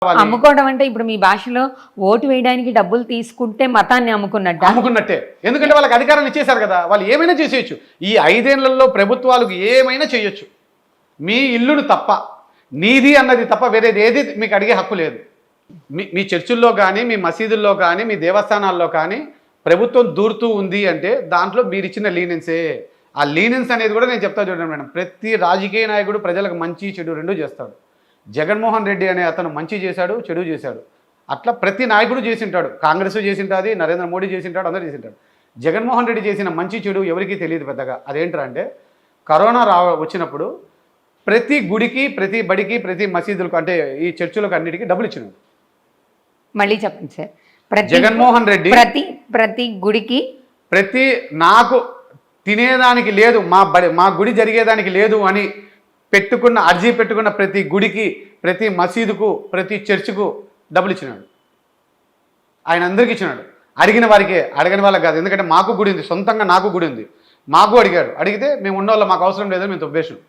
అమ్ముకోవడం అంటే ఇప్పుడు మీ భాషలో ఓటు వేయడానికి డబ్బులు తీసుకుంటే మతాన్ని అమ్ముకున్నట్టే. ఎందుకంటే వాళ్ళకి అధికారం ఇచ్చేశారు కదా, వాళ్ళు ఏమైనా చేసేయచ్చు. ఈ 5 ఏళ్లలో ప్రభుత్వాలకు ఏమైనా చేయొచ్చు. మీ ఇల్లును తప్ప, నీది అన్నది తప్ప వేరేది ఏది మీకు అడిగే హక్కు లేదు. మీ చర్చిల్లో కానీ, మీ మసీదుల్లో కానీ, మీ దేవస్థానాల్లో కానీ ప్రభుత్వం దూరుతూ ఉంది అంటే దాంట్లో మీరు ఇచ్చిన లీనెన్సే. ఆ లీనెన్స్ అనేది కూడా నేను చెప్తా చూడండి మేడం, ప్రతి రాజకీయ నాయకుడు ప్రజలకు మంచి చెడు రెండు చేస్తాడు. జగన్మోహన్ రెడ్డి అనే అతను మంచి చేశాడు, చెడు చేశాడు. అట్లా ప్రతి నాయకుడు చేసింటాడు. కాంగ్రెస్ చేసింటుంది, నరేంద్ర మోడీ చేసింటాడు, అందరూ చేసింటాడు. జగన్మోహన్ రెడ్డి చేసిన మంచి చెడు ఎవరికీ తెలియదు పెద్దగా. అదేంటంటే అంటే కరోనా వచ్చినప్పుడు ప్రతి గుడికి, ప్రతి బడికి, ప్రతి మసీదులకు అంటే ఈ చర్చిలకు అన్నిటికీ డబ్బులు ఇచ్చినాడు. మళ్ళీ చెప్పండి సార్. జగన్మోహన్ రెడ్డి ప్రతి గుడికి, ప్రతి నాకు తినేదానికి లేదు, మా గుడి జరిగేదానికి లేదు అని అర్జీ పెట్టుకున్న ప్రతి గుడికి, ప్రతి మసీదుకు, ప్రతి చర్చికు డబ్బులు ఇచ్చినాడు. ఆయన అందరికీ ఇచ్చినాడు. అడిగిన వారికే, అడగని వాళ్ళకి కాదు. ఎందుకంటే మాకు గుడి ఉంది, సొంతంగా నాకు గుడి ఉంది. మాకు అడిగాడు. అడిగితే మేము ఉన్నవాళ్ళం, మాకు అవసరం లేదని మేము తొబ్బేసాం.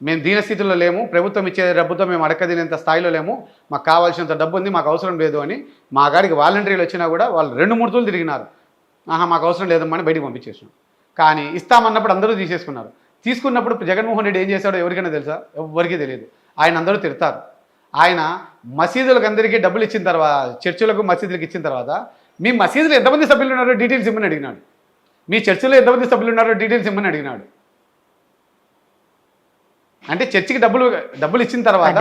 మేము దీనస్థితిలో లేము, ప్రభుత్వం ఇచ్చే డబ్బుతో మేము అడక్కదినంత స్థాయిలో లేము, మాకు కావాల్సినంత డబ్బు ఉంది, మాకు అవసరం లేదు అని మా గాడికి వాలంటీర్లు వచ్చినా కూడా వాళ్ళు 2-3 తూర్లు తిరిగినారు. మాకు అవసరం లేదమ్మా అని బయటికి పంపించేసాం. కానీ ఇస్తామన్నప్పుడు అందరూ తీసేసుకున్నారు. తీసుకున్నప్పుడు జగన్మోహన్ రెడ్డి ఏం చేశాడో ఎవరికైనా తెలుసా? ఎవరికీ తెలియదు. ఆయన అందరూ తిడతారు. ఆయన మసీదులకు అందరికీ డబ్బులు ఇచ్చిన తర్వాత, చర్చిలకు మసీదులకు ఇచ్చిన తర్వాత మీ మసీదులో ఎంతమంది సభ్యులు ఉన్నారో డీటెయిల్స్ ఇమ్మని అడిగినాడు. మీ చర్చిలో ఎంతమంది సభ్యులు ఉన్నారో డీటెయిల్స్ ఇమ్మని అడిగినాడు. అంటే చర్చికి డబ్బులు ఇచ్చిన తర్వాత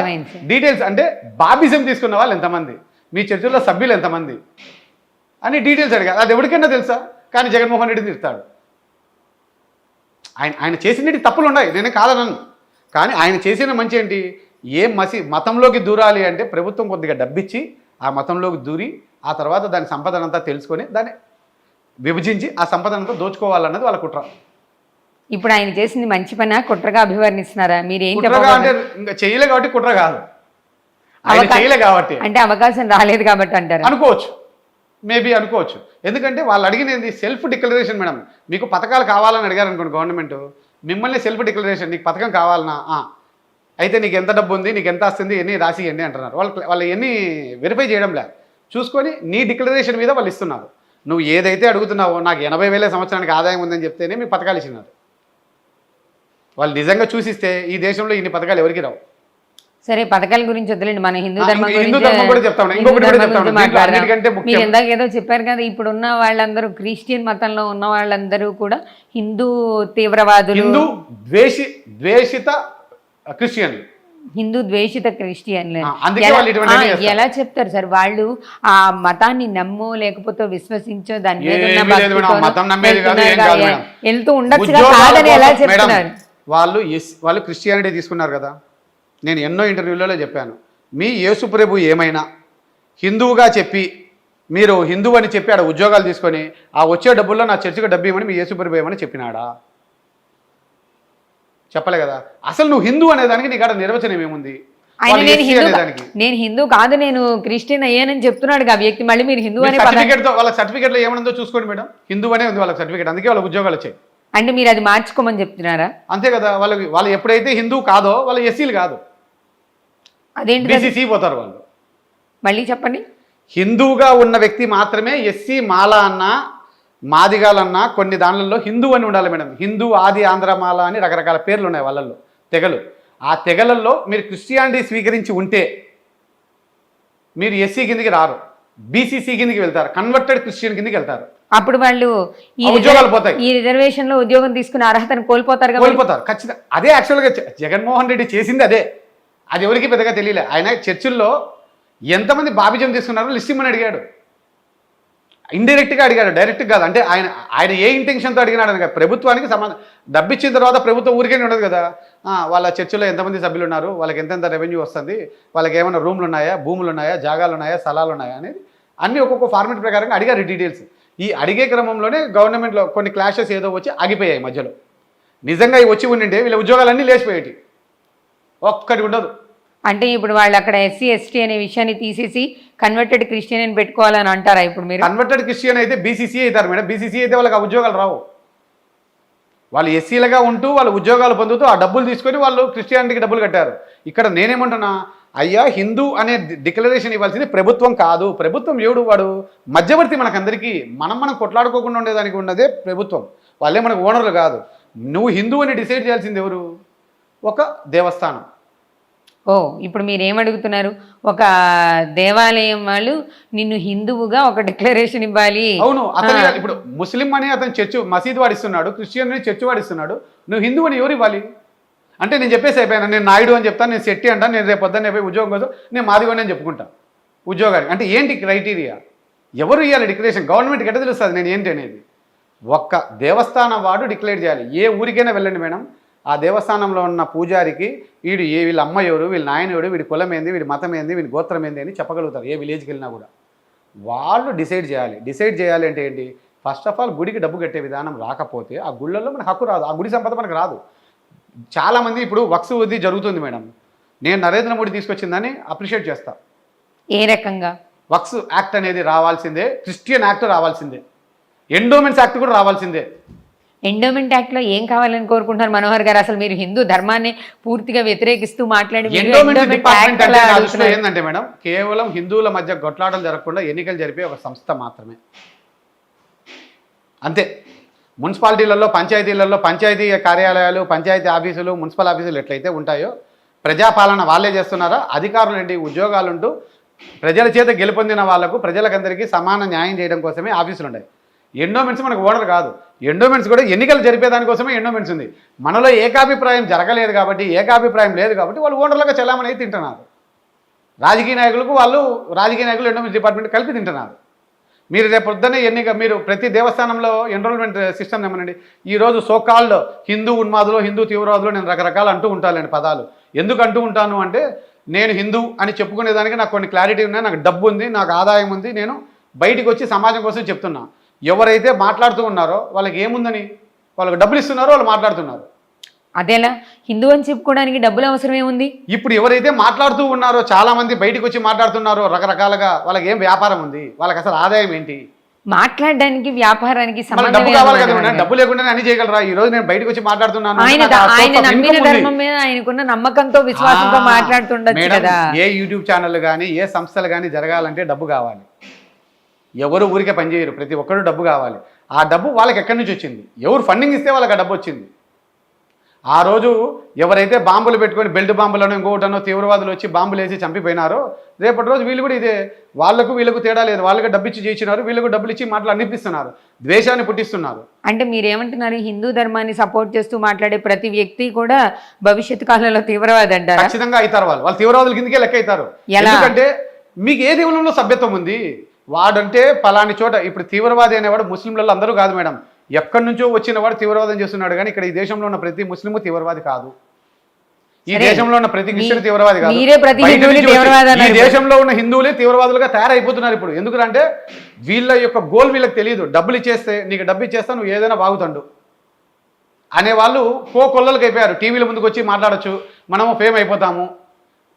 డీటెయిల్స్, అంటే బాబిజం తీసుకున్న వాళ్ళు ఎంతమంది, మీ చర్చిలో సభ్యులు ఎంతమంది అని డీటెయిల్స్ అడిగారు. అది ఎవరికైనా తెలుసా? కానీ జగన్మోహన్ రెడ్డిని తిడతాడు. ఆయన చేసినవి తప్పులు ఉన్నాయి, నేనే కాదనను. కానీ ఆయన చేసిన మంచి ఏంటి? మతంలోకి దూరాలి అంటే ప్రభుత్వం కొద్దిగా డబ్బిచ్చి ఆ మతంలోకి దూరి ఆ తర్వాత దాని సంపదనంతా తెలుసుకొని దాన్ని విభజించి ఆ సంపదనంతా దోచుకోవాలన్నది వాళ్ళ కుట్ర. ఇప్పుడు ఆయన చేసింది మంచి పని కుట్రగా అభివర్ణిస్తున్నారా? మీరు ఏం అంటే ఇంకా చేయలే కాబట్టి కుట్ర కాదు, ఆయన చేయలే కాబట్టి, అంటే అవకాశం రాలేదు కాబట్టి అంటారు అనుకోవచ్చు, మేబీ అనుకోవచ్చు. ఎందుకంటే వాళ్ళు అడిగినది సెల్ఫ్ డిక్లరేషన్. మేడం, మీకు పథకాలు కావాలని అడిగారు అనుకోండి గవర్నమెంట్, మిమ్మల్ని సెల్ఫ్ డిక్లరేషన్, నీకు పథకం కావాలన్నా అయితే నీకు ఎంత డబ్బు ఉంది, నీకు ఎంత వస్తుంది, ఎన్ని రాసియండి అంటున్నారు. వాళ్ళు ఎన్ని వెరిఫై చేయడం లేదు, చూసుకొని నీ డిక్లరేషన్ మీద వాళ్ళు ఇస్తున్నారు. నువ్వు ఏదైతే అడుగుతున్నావో, నాకు 80,000 సంవత్సరానికి ఆదాయం ఉందని చెప్తేనే మీకు పథకాలు ఇచ్చినారు. వాళ్ళు నిజంగా చూసిస్తే ఈ దేశంలో ఇన్ని పథకాలు ఎవరికి రావు. సరే, పథకాల గురించి వద్దులేండి, మన హిందూ ధర్మం మీరు ఇందాక ఏదో చెప్పారు కదా, ఇప్పుడున్న వాళ్ళందరూ క్రిస్టియన్ మతంలో ఉన్న వాళ్ళందరూ కూడా హిందూ తీవ్రవాదులు, హిందూ ద్వేషిత క్రిస్టియన్లు. ఎలా చెప్తారు సార్? వాళ్ళు ఆ మతాన్ని నమ్మో లేకపోతే విశ్వసించో దాని మీద వెళ్తూ ఉండొచ్చుగా, కాదని ఎలా చెప్తున్నారు? వాళ్ళు క్రిస్టియానిటీ తీసుకున్నారు కదా. నేను ఎన్నో ఇంటర్వ్యూలలో చెప్పాను, మీ యేసు ప్రభు ఏమైనా హిందువుగా చెప్పి మీరు హిందువు అని చెప్పి ఆడ ఉద్యోగాలు తీసుకొని ఆ వచ్చే డబ్బుల్లో నా చర్చికి డబ్బు ఇవ్వమని మీ యేసు ప్రభు ఏమని చెప్పినాడా? చెప్పలే కదా. అసలు నువ్వు హిందూ అనేదానికి నీకు ఆడ నిర్వచనం ఏముంది? నేను హిందూ కాదు, నేను క్రిస్టియన్ అయ్యానని చెప్తున్నాడు ఆ వ్యక్తి. మళ్ళీ మీరు హిందూ అనే వాళ్ళ సర్టిఫికేట్లో ఏమనుందో చూసుకోండి మేడం, హిందూ అనే ఉంది వాళ్ళ సర్టిఫికేట్, అందుకే వాళ్ళ ఉద్యోగాలు వచ్చాయి. అంటే మీరు అది మార్చుకోమని చెప్తున్నారా? అంతే కదా. వాళ్ళు ఎప్పుడైతే హిందూ కాదో వాళ్ళు ఎస్సీలు కాదు, అదేంటి బీసీసీ పోతారు వాళ్ళు. మళ్ళీ చెప్పండి. హిందూగా ఉన్న వ్యక్తి మాత్రమే ఎస్సీ, మాల అన్నా, మాదిగాలన్నా కొన్ని దానిలలో హిందూ అని ఉండాలి మేడం. హిందూ, ఆది, ఆంధ్రమాల అని రకరకాల పేర్లు ఉన్నాయి వాళ్ళల్లో, తెగలు. ఆ తెగలలో మీరు క్రిస్టియానిటీ స్వీకరించి ఉంటే మీరు ఎస్సీ కిందకి రారు, బీసీసీ కిందకి వెళ్తారు, కన్వర్టెడ్ క్రిస్టియన్ కిందకి వెళ్తారు. అప్పుడు వాళ్ళు ఉద్యోగాలు పోతాయి. ఈ రిజర్వేషన్ లో ఉద్యోగం తీసుకునే అర్హతను కోల్పోతారు. ఖచ్చితంగా. అదే యాక్చువల్గా జగన్మోహన్ రెడ్డి చేసింది అదే. అది ఎవరికి పెద్దగా తెలియలే. ఆయన చర్చిల్లో ఎంతమంది బాబిజం తీసుకున్నారో లిస్ట్ ఇమ్మని అడిగాడు. ఇండైరెక్ట్గా అడిగాడు, డైరెక్ట్గా కాదు. అంటే ఆయన ఏ ఇంటెన్షన్తో అడిగినాడు అని కాదు. ప్రభుత్వానికి డబ్బు ఇచ్చిన తర్వాత ప్రభుత్వం ఊరికేనే ఉండదు కదా. వాళ్ళ చర్చిలో ఎంతమంది సభ్యులు ఉన్నారు, వాళ్ళకి ఎంతెంత రెవెన్యూ వస్తుంది, వాళ్ళకి ఏమైనా రూమ్లు ఉన్నాయా, భూములు ఉన్నాయా, జాగాలు ఉన్నాయా, స్థలాలు ఉన్నాయా అనేది అన్నీ ఒక్కొక్క ఫార్మేట్ ప్రకారంగా అడిగారు డీటెయిల్స్. ఈ అడిగే క్రమంలోనే గవర్నమెంట్లో కొన్ని క్లాషెస్ ఏదో వచ్చి ఆగిపోయాయి మధ్యలో. నిజంగా ఇవి వచ్చి ఉండింటే వీళ్ళ ఉద్యోగాలన్నీ లేచిపోయేటి, ఒక్కటి ఉండదు. అంటే ఇప్పుడు వాళ్ళు అక్కడ ఎస్సీ ఎస్టీ అనే విషయాన్ని తీసేసి కన్వర్టెడ్ క్రిస్టియన్ అని పెట్టుకోవాలని అంటారా? ఇప్పుడు మీరు కన్వర్టెడ్ క్రిస్టియన్ అయితే బీసీసీ అవుతారు మేడం. బీసీసీ అయితే వాళ్ళకి ఆ ఉద్యోగాలు రావు. వాళ్ళు ఎస్సీలుగా ఉంటూ వాళ్ళు ఉద్యోగాలు పొందుతూ ఆ డబ్బులు తీసుకొని వాళ్ళు క్రిస్టియానిటీకి డబ్బులు కట్టారు. ఇక్కడ నేనేమంటున్నా, అయ్యా హిందూ అనే డిక్లరేషన్ ఇవ్వాల్సింది ప్రభుత్వం కాదు. ప్రభుత్వం ఎవడు? వాడు మధ్యవర్తి మనకందరికీ. మనం కొట్లాడుకోకుండా ఉండేదానికి ఉన్నదే ప్రభుత్వం. వాళ్ళే మనకు ఓనర్లు కాదు. నువ్వు హిందూ అని డిసైడ్ చేయాల్సింది ఎవరు? ఒక దేవస్థానం. ఓ ఇప్పుడు మీరు ఏమడుగుతున్నారు? ఒక దేవాలయం వాళ్ళు నిన్ను హిందువుగా ఒక డిక్లరేషన్ ఇవ్వాలి. అవును. అతను ఇప్పుడు ముస్లిం అని అతను చర్చ్ మసీద్ వాడిస్తున్నాడు, క్రిస్టియన్ అని చర్చ్ వాడిస్తున్నాడు. నువ్వు హిందూ అని ఎవరు ఇవ్వాలి? అంటే నేను చెప్పేసి అయిపోయాను, నేను నాయుడు అని చెప్తాను, నేను శెట్టి అంటాను, నేను రేపు పొద్దున్న పోయి ఉద్యోగం కోసం నేను మాదిగోని అని చెప్పుకుంటాను ఉద్యోగానికి. అంటే ఏంటి క్రైటీరియా? ఎవరు ఇవ్వాలి డిక్లరేషన్? గవర్నమెంట్కి ఎట్లా తెలుస్తుంది నేను ఏంటి అనేది? ఒక్క దేవస్థానం వాడు డిక్లేర్ చేయాలి. ఏ ఊరికైనా వెళ్ళండి మేడం, ఆ దేవస్థానంలో ఉన్న పూజారికి వీళ్ళ అమ్మ ఎవరు, వీళ్ళ నాయన ఎవరు, వీడి కులం ఏంది, వీడి మతం ఏంది, వీడి గోత్రం ఏంది అని చెప్పగలుగుతారు. ఏ విలేజ్కి వెళ్ళినా కూడా వాళ్ళు డిసైడ్ చేయాలి. డిసైడ్ చేయాలి అంటే ఏంటి? ఫస్ట్ ఆఫ్ ఆల్ గుడికి డబ్బు కట్టే విధానం రాకపోతే ఆ గుళ్ళల్లో మనకు హక్కు రాదు, ఆ గుడి సంపద మనకు రాదు. చాలామంది ఇప్పుడు వక్స్ వృద్ధి జరుగుతుంది మేడం, నేను నరేంద్ర మోడీ తీసుకొచ్చిందని అప్రిషియేట్ చేస్తా. ఏ రకంగా? వక్స్ యాక్ట్ అనేది రావాల్సిందే, క్రిస్టియన్ యాక్ట్ రావాల్సిందే, ఎండోమెంట్స్ యాక్ట్ కూడా రావాల్సిందే. ఎండోమెంట్ యాక్ట్ లో ఏం కావాలని కోరుకుంటున్నారు మనోహర్ గారు? అసలు మీరు హిందూ ధర్మాన్ని పూర్తిగా వ్యతిరేకిస్తూ మాట్లాడి ఏంటంటే మేడం, కేవలం హిందువుల మధ్య గొట్లాటలు జరగకుండా ఎన్నికలు జరిపే ఒక సంస్థ మాత్రమే, అంతే. మున్సిపాలిటీలలో పంచాయతీలలో పంచాయతీ కార్యాలయాలు, పంచాయతీ ఆఫీసులు, మున్సిపల్ ఆఫీసులు ఎట్లయితే ఉంటాయో ప్రజాపాలన వాళ్ళే చేస్తున్నారా? అధికారులు ఏంటి, ఉద్యోగాలుంటూ ప్రజల చేత గెలుపొందిన వాళ్లకు ప్రజలకందరికీ సమాన న్యాయం చేయడం కోసమే ఆఫీసులు ఉన్నాయి. ఎండోమెంట్స్ మనకు ఓనర్ కాదు. ఎండోమెంట్స్ కూడా ఎన్నికలు జరిపేదానికోసమే ఎండోమెంట్స్ ఉంది. మనలో ఏకాభిప్రాయం జరగలేదు కాబట్టి, ఏకాభిప్రాయం లేదు కాబట్టి వాళ్ళు ఓనర్లుగా చెలామణి అయితే తింటున్నారు. రాజకీయ నాయకులు ఎండోమెంట్స్ డిపార్ట్మెంట్ కలిపి తింటున్నారు. మీరు రేపు పొద్దున్నే మీరు ప్రతి దేవస్థానంలో ఎన్రోల్మెంట్ సిస్టమ్ ఏమనండి, ఈరోజు సోకాల్డ్ హిందూ ఉన్మాదులు, హిందూ తీవ్రవాదులు, నేను రకరకాలు అంటూ ఉంటానండి పదాలు. ఎందుకు అంటూ ఉంటాను అంటే, నేను హిందూ అని చెప్పుకునేదానికి నాకు కొన్ని క్లారిటీ ఉన్నాయి, నాకు డబ్బు ఉంది, నాకు ఆదాయం ఉంది, నేను బయటికి వచ్చి సమాజం కోసం చెప్తున్నా. ఎవరైతే మాట్లాడుతూ ఉన్నారో వాళ్ళకి ఏముందని, వాళ్ళకి డబ్బులు ఇస్తున్నారో వాళ్ళు మాట్లాడుతున్నారు. అదేలా హిందూ అని చెప్పుకోవడానికి డబ్బులు అవసరం ఏముంది? ఇప్పుడు ఎవరైతే మాట్లాడుతూ ఉన్నారో, చాలా మంది బయటకు వచ్చి మాట్లాడుతున్నారో రకరకాలుగా, వాళ్ళకి ఏం వ్యాపారం ఉంది, వాళ్ళకి అసలు ఆదాయం ఏంటి? మాట్లాడడానికి వ్యాపారానికి డబ్బు కావాలి కదా, డబ్బు లేకుండా అన్ని చేయగలరా? ఈ రోజు నేను బయటకు వచ్చి మాట్లాడుతున్నాను, ఆయన నమ్మిన ధర్మం మీద ఆయనకున్న నమ్మకంతో, విశ్వాసంతో మాట్లాడుతుండొచ్చు కదా. ఏ యూట్యూబ్ ఛానల్ కానీ, ఏ సంస్థలు కానీ జరగాలంటే డబ్బు కావాలి. ఎవరు ఊరికే పనిచేయరు, ప్రతి ఒక్కరు డబ్బు కావాలి. ఆ డబ్బు వాళ్ళకి ఎక్కడి నుంచి వచ్చింది? ఎవరు ఫండింగ్ ఇస్తే వాళ్ళకి ఆ డబ్బు వచ్చింది. ఆ రోజు ఎవరైతే బాంబులు పెట్టుకొని, బెల్ట్ బాంబులను ఇంకోటనో తీవ్రవాదులు వచ్చి బాంబులు వేసి చంపిపోయినారో, రేపటి రోజు వీళ్ళు కూడా ఇదే. వాళ్ళకు వీళ్ళకు తేడా లేదు. వాళ్ళకి డబ్బు ఇచ్చి చేయించినారు, వీళ్ళకు డబ్బులు ఇచ్చి మాటలు అనిపిస్తున్నారు, ద్వేషాన్ని పుట్టిస్తున్నారు. అంటే మీరేమంటున్నారు? హిందూ ధర్మాన్ని సపోర్ట్ చేస్తూ మాట్లాడే ప్రతి వ్యక్తి కూడా భవిష్యత్తు కాలంలో తీవ్రవాది అంటారు. ఖచ్చితంగా అవుతారు. వాళ్ళు తీవ్రవాదుల కిందకే లెక్క అవుతారు. ఎందుకంటే మీకు ఏ దేవుళ్ళలో సభ్యత్వం ఉంది? వాడంటే పలాని చోట, ఇప్పుడు తీవ్రవాది అనేవాడు ముస్లింలలో అందరూ కాదు మేడం, ఎక్కడి నుంచో వచ్చిన వాడు తీవ్రవాదం చేస్తున్నాడు. కానీ ఇక్కడ ఈ దేశంలో ఉన్న ప్రతి ముస్లిము తీవ్రవాది కాదు, ఈ దేశంలో ఉన్న ప్రతి క్రిస్టియన్ తీవ్రవాది కాదు. ఈ దేశంలో ఉన్న హిందువులే తీవ్రవాదులుగా తయారైపోతున్నారు ఇప్పుడు. ఎందుకంటే వీళ్ళ యొక్క గోల్ వీళ్ళకి తెలియదు. డబ్బులు ఇచ్చేస్తే, నీకు డబ్బు ఇచ్చేస్తా, నువ్వు ఏదైనా వాగుతాడు అనే వాళ్ళు కొల్లలకు అయిపోయారు. టీవీల ముందుకు వచ్చి మాట్లాడచ్చు, మనము ఫేమ్ అయిపోతాము.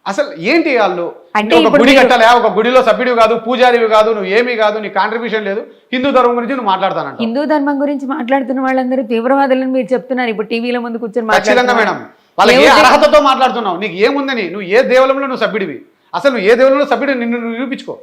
అసలు ఏంటి వాళ్ళు? ఒక గుడి కట్టాలి, ఒక గుడిలో సభ్యుడివి కాదు, పూజారివి కాదు, నువ్వు ఏమీ కాదు, నీ కాంట్రిబ్యూషన్ లేదు, హిందూ ధర్మం గురించి నువ్వు మాట్లాడతానంట. హిందూ ధర్మం గురించి మాట్లాడుతున్న వాళ్ళందరూ తీవ్రవాదులను మీరు చెప్తున్నారు ఇప్పుడు టీవీల ముందు కూర్చొని. ఖచ్చితంగా మేడం, వాళ్ళకి ఏ అర్హతతో మాట్లాడుతున్నావు? నీకు ఏముందని? నువ్వు ఏ దేవులంలో నువ్వు సభ్యుడివి? అసలు నువ్వు ఏ దేవులంలో సభ్యుడు నిన్ను నిరూపించుకో.